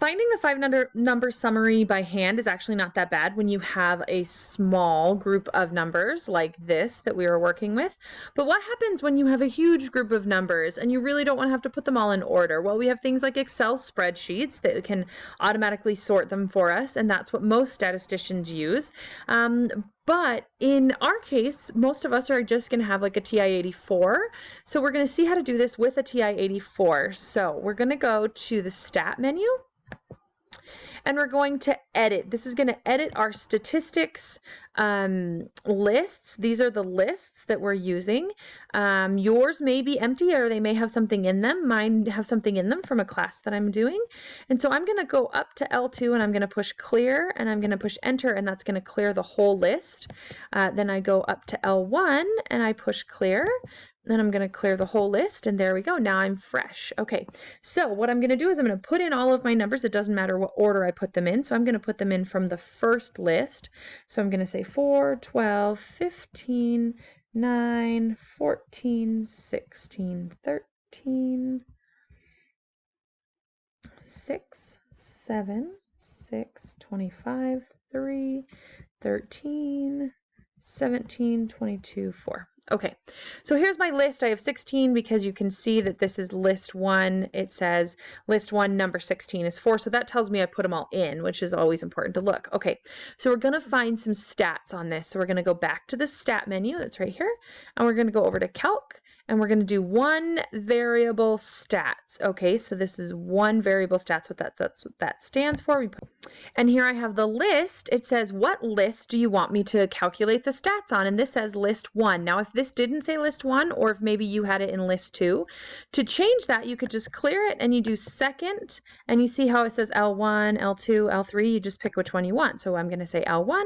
finding the five-number summary by hand is actually not that bad when you have a small group of numbers like this that we were working with. But what happens when you have a huge group of numbers and you really don't want to have to put them all in order? Well, we have things like Excel spreadsheets that can automatically sort them for us, and that's what most statisticians use. But in our case, most of us are just going to have like a TI-84. So we're going to see how to do this with a TI-84. So we're going to go to the Stat menu, and we're going to edit. This is going to edit our statistics lists. These are the lists that we're using. Yours may be empty, or they may have something in them. Mine have something in them from a class that I'm doing. And so I'm going to go up to L2 and I'm going to push clear, and I'm going to push enter, and that's going to clear the whole list. Then I go up to L1 and I push clear. Then I'm going to clear the whole list, and there we go. Now I'm fresh. Okay, so what I'm going to do is I'm going to put in all of my numbers. It doesn't matter what order I put them in, so I'm going to put them in from the first list. So I'm going to say 4, 12, 15, 9, 14, 16, 13, 6, 7, 6, 25, 3, 13, 17, 22, 4. Okay, so here's my list. I have 16 because you can see that this is list 1. It says list 1 number 16 is 4, so that tells me I put them all in, which is always important to look. Okay, so we're going to find some stats on this. So we're going to go back to the stat menu that's right here, and we're going to go over to calc, and we're going to do one variable stats. Okay, so this is one variable stats. That's what that stands for. And here I have the list. It says, what list do you want me to calculate the stats on? And this says list 1. Now, if this didn't say list 1, or if maybe you had it in list 2, to change that, you could just clear it and you do second, and you see how it says L1, L2, L3. You just pick which one you want. So I'm going to say L1.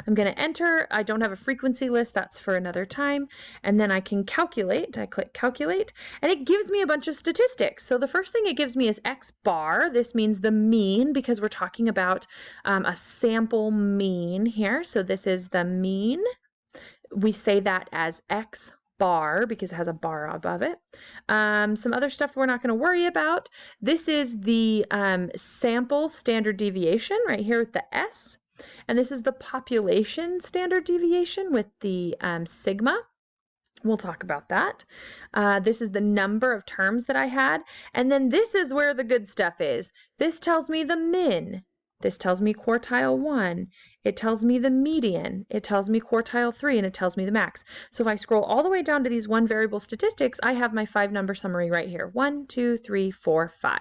I'm going to enter. I don't have a frequency list. That's for another time. And then I can calculate. I click calculate, and it gives me a bunch of statistics. So the first thing it gives me is X bar. This means the mean, because we're talking about a sample mean here. So this is the mean. We say that as X bar because it has a bar above it. Some other stuff we're not going to worry about. This is the sample standard deviation right here with the S. And this is the population standard deviation with the sigma. We'll talk about that. This is the number of terms that I had. And then this is where the good stuff is. This tells me the min. This tells me quartile 1. It tells me the median. It tells me quartile 3, and it tells me the max. So if I scroll all the way down to these one variable statistics, I have my 5-number summary right here. 1, 2, 3, 4, 5.